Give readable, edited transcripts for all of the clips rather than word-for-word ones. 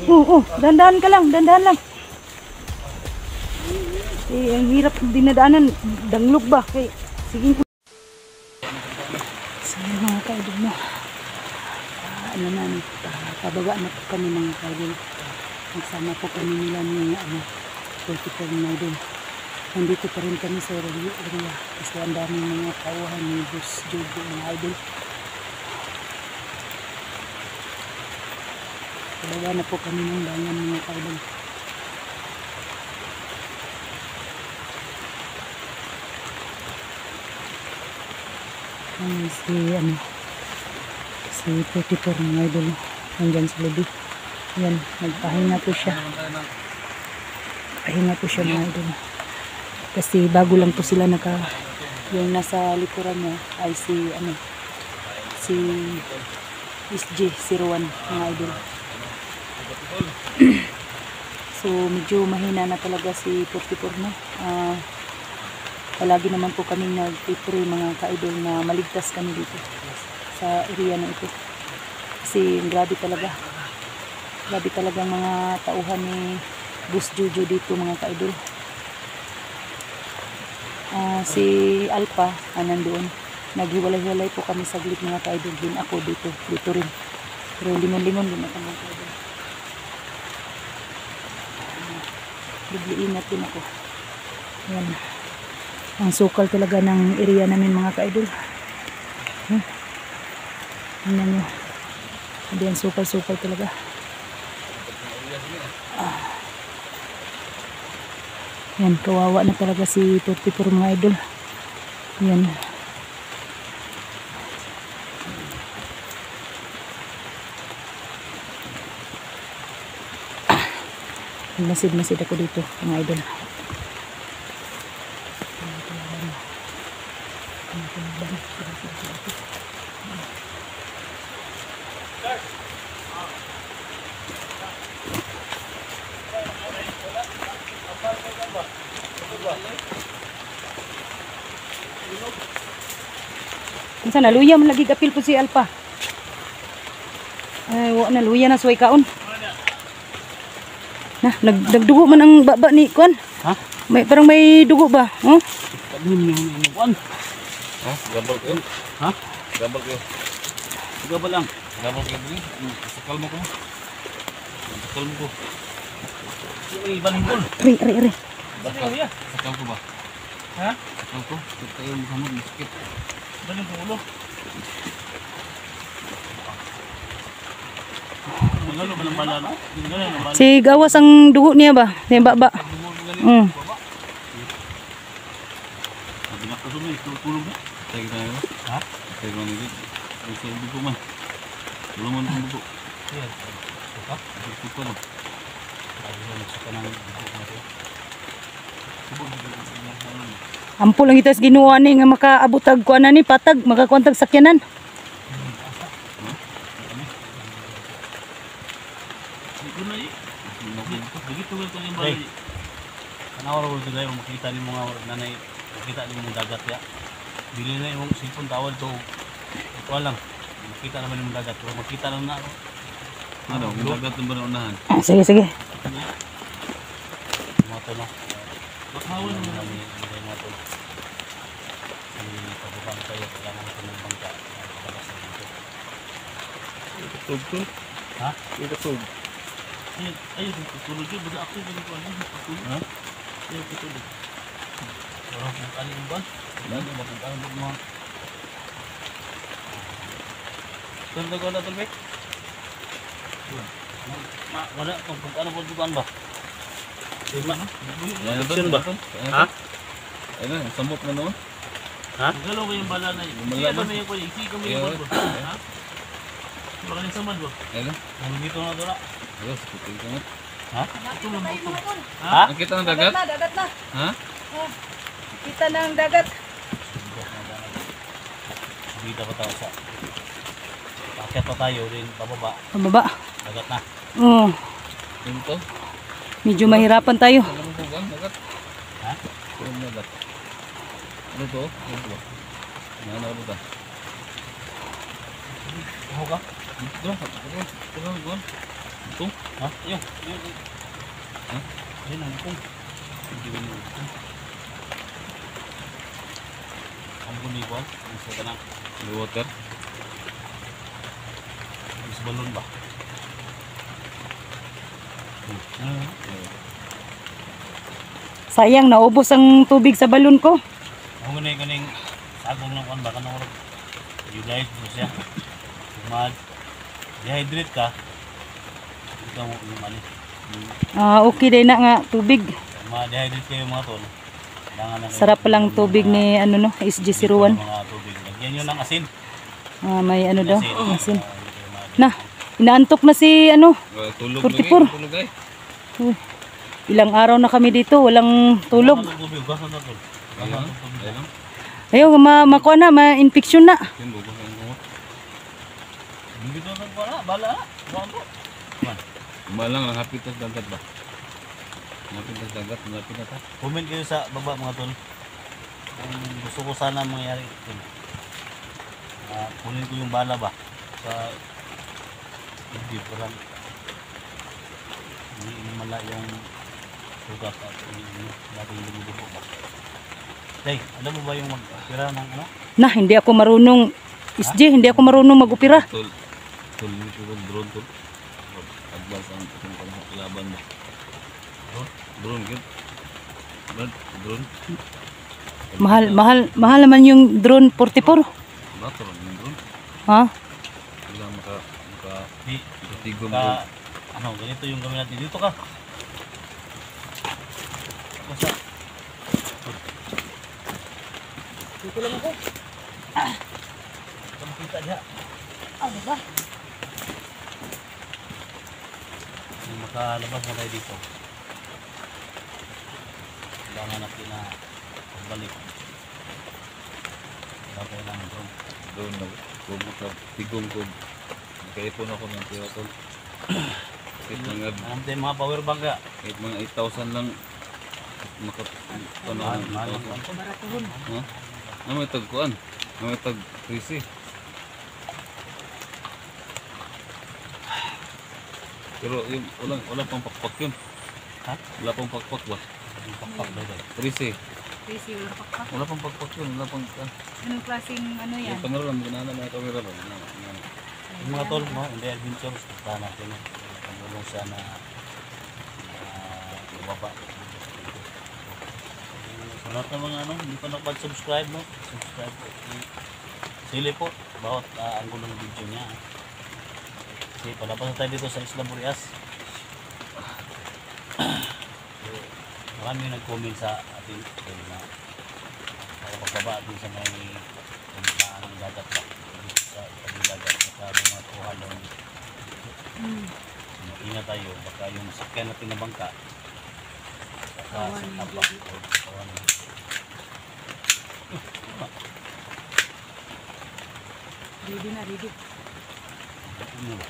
Oo, dandahan ka lang, dandahan lang. Eh, ang hirap dinadaanan, danglog ba? Kay, sige. So, mga kaidol mo. Ano na, pababa na po kami mga kaidol. Nagsama po kami nila ni, political na idol. Nandito pa rin kami sa area. Kasi ang daming mga tauhan ni Boss Jojo mga idol. Pababa na po kami ng bayan mga kaidol. Si 44 mga idol nandyan sa lobby. Yan, nagpahinga po siya. Pahinga po siya mga idol. Kasi bago lang po sila yung nasa likuran niya ay si SG01 mga idol. So medyo mahina na talaga si 44 na. Palagi naman po kaming nag-pray mga ka-idol na maligtas kami dito sa area na ito. Kasi grabe talaga mga tauhan ni Boss Jojo dito mga ka-idol. Si Alpha nandoon. Naghiwalay-hiwalay po kami saglit mga ka-idol. Din ako dito rin. Pero lingon-lingon din ako mga ka-idol. Bigli-ingat din ako. Yan. Ang sukal talaga ng area namin mga ka-idol. Tingnan nyo. Hindi ang sukal-sukal talaga. Yan, kawawa na talaga si 44 mga idol. Yan. Masid-masid ako dito mga idol. Minsan naluya man lagi kapil po si Alpha. Ay, wala na luya na suway kaon. Nah, nagdugo man ang baba ni Kwan. Ha? Parang may dugo ba? Oh? Kwan. Ha? Gabal ko. Ha? Gabal ko. Gabal lang. Gabal ko din. Sakal mo ko. Sakal mo ko. May balingkol. Re. Sakal ko ba? Ha? Sakal ko. Tayo mo kamot sakit. Balingkol ulo. Si gawas ang dugo niya ba? Yung baba. Ampul lang ito sa ginawa ni nga makaabot og kuan ni patag makakuantag sakyanan. Hey, kanawar ko today makita ni mga nanay, makita ni mga dagat ya. Dili na yung cellphone tawal to. Ito lang. Makita naman yung dagat, pero makita lang na ako. Ano, yung dagat ng unahan. Sige. Moto no. Makawal mo namin yung moto. Hindi pababang kayo, kailangan ko ng bangka. Tutug to? Ha? Tutug. Ayun, tutulog yun. Baga ako yung tutulog. Ha? Ayun, tutulog. Parang kung kanin ba? Lagi ba kung kanin ba? Tulog ko na tulog. Wala kung kanin ba? Ayun ba? Ha? Ayun, samot na noon. Ha? Galaw ba yung bala na yun? Sige ba may yung sige kami yung bala? Ha? Baka yung samad ba? Ayun. Nandito na doon. Yes, puti ka nga. Ha? Ito mo ito. Ha? Nakita ng dagat? Dagat na. Ha? Oh, kita ng dagat. Dito pa tayo sa. Paket pa tayo rin pababa. Pababa. Dagat na. Oo. Dito. Medyo mahirapan tayo. Ano po ba? Dagat? Ha? Ano dagat? Ano to? Ano to? Ano ba? Ano ka? Ito. Ito. Ito? Ha? Yung. Ha? Ayun ang kung. Hindi mo ito. Ang bunibon. Ang sa kanang. The water. Sa balon ba? Sayang, naubos ang tubig sa balon ko. Ang ganing sagong ng kuan ba kanang you guys mo siya. Mag dehydrate ka. Ito mo yung mali. Okay din na nga tubig. Ma-dehydrate kayo mga tol. Kailangan na kayo Sarap pa lang tubig ni ano no, SG01. mga tubig. Lagyan nyo ng asin. May ano daw, asin. Hindi kayo Na, inaantok na si ano. tulog 44. Tulog ay. Uy, ilang araw na kami dito, walang tulog. Tubig, gasan na tol. Ayun. Ayaw, makuha na, ma-infection na. Yan bukas ang kumot. Hindi to nang para, bala. Buwan to. Malang lang hapit tas dagat ba? Hapit tas dagat, malapit na ta. Comment kayo sa baba mga tol. Kung gusto ko sana mangyari ito. Kunin ko yung bala ba sa hindi parang hindi mala yung sugat at dating dugo ba. Tay, alam mo ba yung mag-opera ng ano? Na, hindi ako marunong, SG, hindi ako marunong mag-opera. Tol, ito yung drone tol. Advance ang itong laban mo. Drone, kid. Drone. Mahal naman yung drone 44. Bato lang yung drone. Ha? Wala makatigom drone. Ano, ganito yung gawin natin. Dito ka. Basta. Dito lang ako. Kamakita diha. Ano ba? Makalabas na tayo dito. Kailangan natin na pagbalik. Kailangan drone. Drone na. Kung makatigom ko. Nakaipon ako ng tira tol. Kahit mga power bank ka. Kahit mga 8,000 lang. Makapanahan. Baratuhon. Ha? May tagkuan. May tag 3C. Pero yung wala pang pakpak yun. Ha? Wala pang pakpak ba? Pakpak ba yun? 3C. Kasi wala pakpak. Wala pang pakpak yun. Wala pang... Anong klaseng ano yan? Yung kamera lang. Ginana mga kamera lang. Yung mga tol mo, hindi adventures. Punta natin. Pagulong siya na baba. Sa lahat ng mga ano, hindi pa nakapag-subscribe mo. Subscribe po. Sili po. Bawat angulo ng video niya. Kasi palapas tayo dito sa Isla Burias. Marami nag-comment sa ating na pagbaba din sa may pagkaan ng dagat ba. Sa tabing dagat. Sa mga tuhalong. Ingat tayo. Baka yung sakyan natin na bangka. Baka sa tabak. Kawan. Ready na, ready. Ano ba?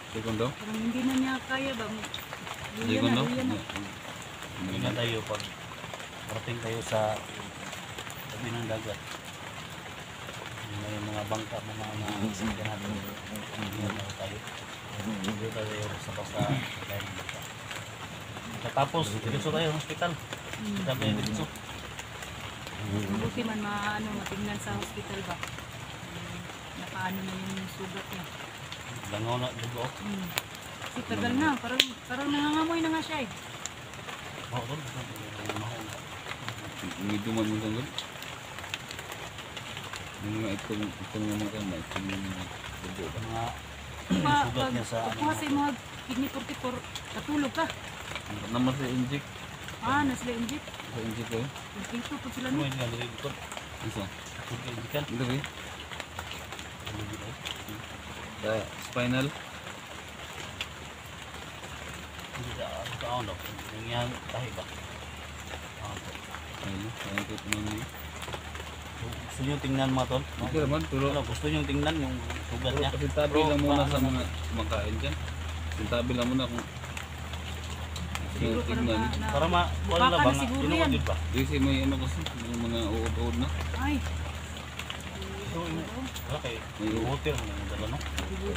Segundo? Parang hindi na niya kaya ba? Segundo? Luya Ingat tayo pag parating tayo sa tabi ng dagat. May mga bangka, mga sakyan natin. Ingat na tayo. Hindi tayo basta-basta dahil ng bangka. Tapos, diretso tayo ng hospital. Hospital tayo diretso. Buti man matingnan sa hospital ba? Nakaano na yung sugat niya. Langaw na dito. Kasi tagal na, parang nangangamoy na nga siya eh. Oo, doon. Medyo man yung tanggol. Yung mga itong mga kamay, itong mga dugo ba? Mga sugat niya sa Pag kasi mga kidney 44, katulog ka. naman sa inject. Na sila inject. Sa inject ko. Dito po sila Ano no. yung nalagay dito? Isa? Inject Ito ba? sa spinal. Hindi sa ano, yung tahi ba? Ayun, kaya ko tingnan. Gusto nyo tingnan mga tol? Ito naman, pero Gusto nyo tingnan yung sugat niya? kasi tabi lang muna sa mga kumakain dyan. Tabi lang muna kung Siguro parang tingnan. Para wala Baka ba na siguro inuod yan. yun ba? Kasi may ano kasi, may mga uod-uod na. Ay, Okay. Hotel mo nang dala no.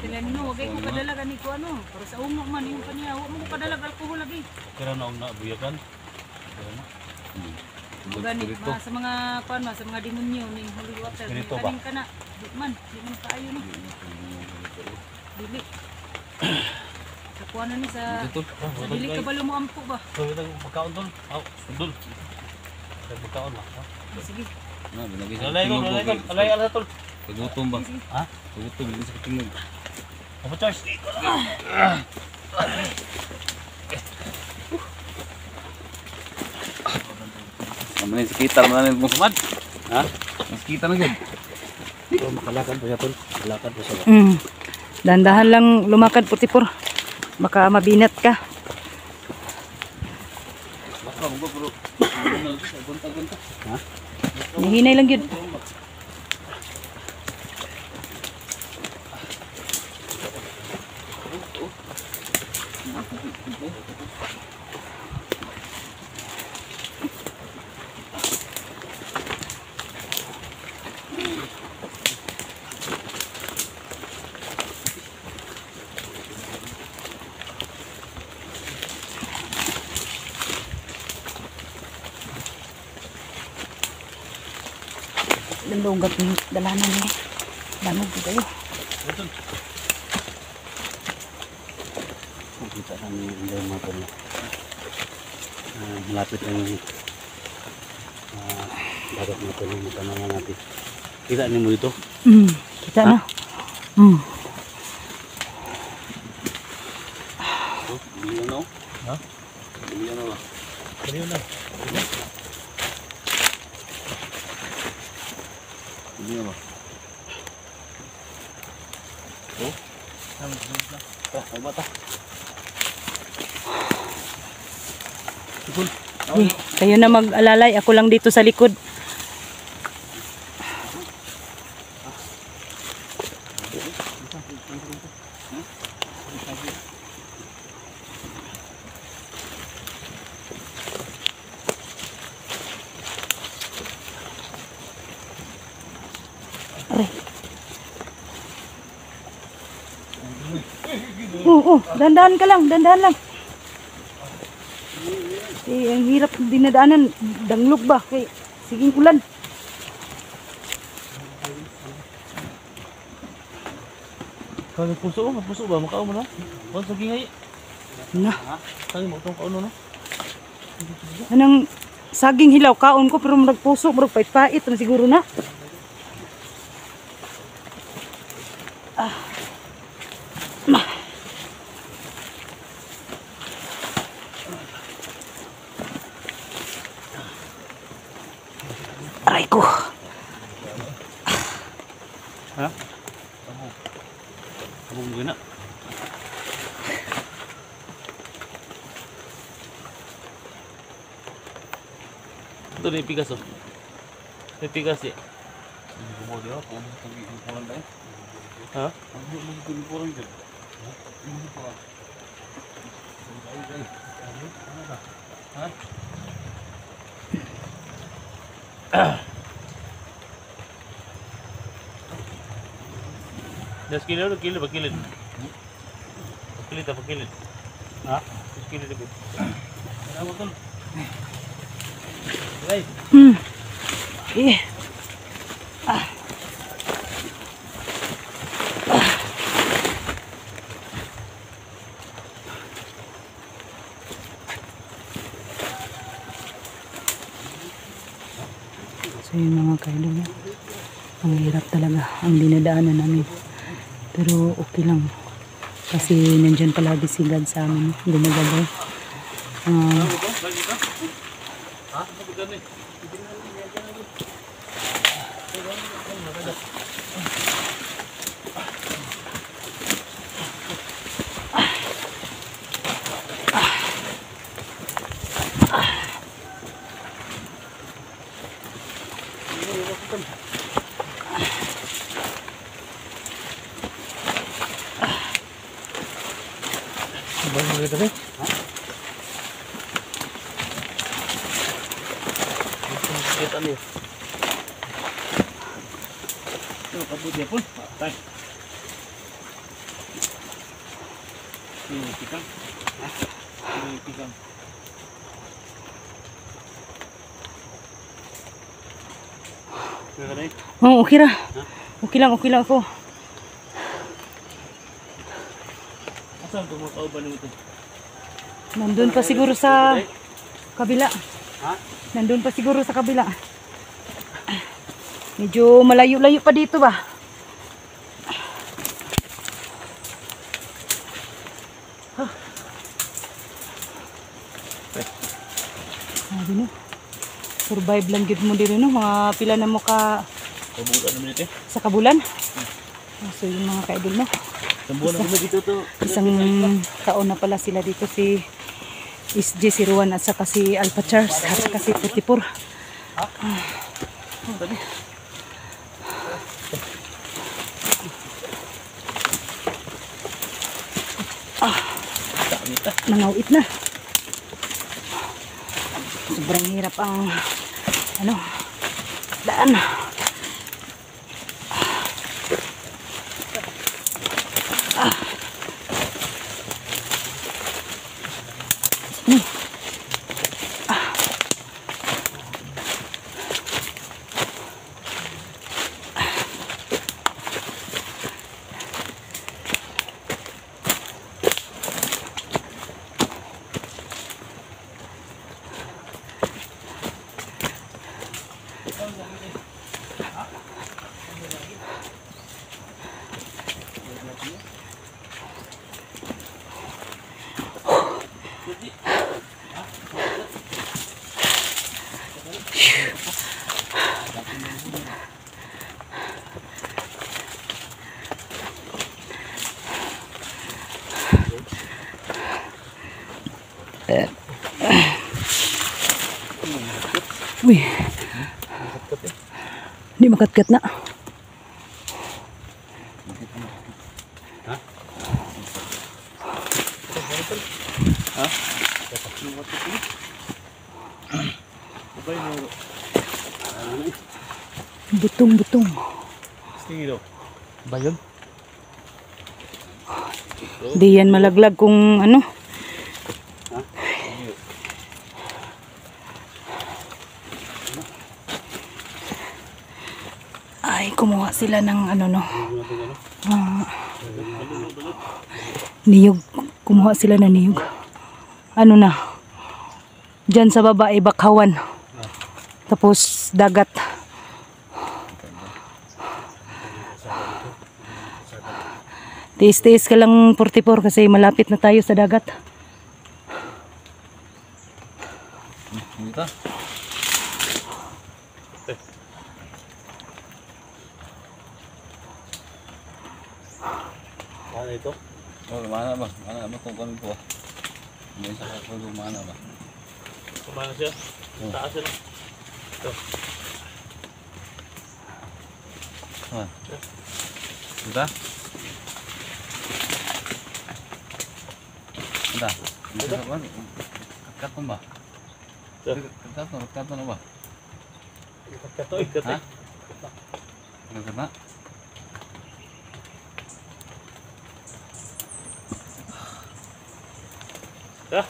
Tilan no, wag ko padala gani ko ano. Para sa ungo man yung kaniya, wa mo ko padala alcohol lagi. Okay ra na buyakan. Okay na. Gani sa mga kuan sa mga demonyo ning holy water. Spirito ba? Kaning kana, di man kaayo no. Dili. Sa kuan ni sa dili ka balo mo ampo ba? So ito pagkaon tol. Aw, dul. Pagkaon ba? Sige. Na, binagay sa Alay ko, alay ko. Alay ala tol. Kagutom ba? Ha? Kagutom, hindi sa katingog. Apa charge? Naman yung sakita naman yung kumad. Ha? Sakita na yun. Makalakad pa siya tol. Makalakad pa siya. Dandahan lang lumakad putipor. Baka mabinat ka. Baka mo ba pero gunta-gunta. Ha? Nahinay lang yun. Lugat ni dalanan ni. Danog di kayo. Kita kami yung motor na. Malapit na yung dagat motor na matanangan natin. Kita niyo mo ito? Kita na. Biliyan na. Ha? Biliyan na ba? Kaliw na. Biliyan ba? Oh? Ay bata. Kayo na mag-alalay. Ako lang dito sa likod. Dandahan ka lang, dandahan lang. Ang hirap dinadaanan, danglog ba? Siging ulan. Kaya puso ba? Makao mo na? Kung sa gingay. Na, Kaya mo itong kauno na? anang saging hilaw kaon ko pero murag puso, murag pait-pait na siguro na. Aray ko. Ha? Abong mo na. Ito na yung pigas oh. May pigas eh. Mo dia ko mo tagi ko lang dai. Ha? Ano mo ko lang dai. Das kilo bakilid. Bakilid. Ha? Das kilo na bit. Ano tol? Right. Eh. So yung mga kaidol, ang hirap talaga ang dinadaanan namin. Pero okay lang. Kasi nandyan palagi si God sa amin. Gumagabay. Ha? Ano ba ni? Ba mo dito eh? Ha? Kita ni. Kabuti pun. Tay. Ini pikang. Ini pikang. Oh, okay ra. Okay lang ako. Asan ito mga kauban mo ito? Nandun pa siguro sa kabila. Ha? Nandun pa siguro sa kabila. Medyo malayo-layo pa dito ba? Sabi no. Survive lang gid mo dito no, mga pila na mo ka Kabulan naman ito eh. sa kabulan. So yung mga kaidol no. Sambuan naman dito to. Isang taon na pala sila dito, si SJ, si Ruan at saka si Alpha Charles at saka si Putipur. Nangawit na. Sobrang hirap ang daan. Uy. Hindi makatkat na. Ha? Ha? Butong-butong. Tingin daw. Ba yun? Di yan malaglag kung ano. Ay, kumuha sila ng ano no. Niyog. Kumuha sila ng niyog. Ano na. Diyan sa baba ay bakhawan. Tapos dagat. Tiis-tiis ka lang 44 kasi malapit na tayo sa dagat. Dito. Ano ito? Oh, mana ba? Mana ba kung kami po? May sa ko mana ba? Kumana siya? Taas siya. Ito. Ha. Dito. Dah. Dito ba? Katon ba? Katon ba? Katoy, katoy. Ha? Kena. Ya.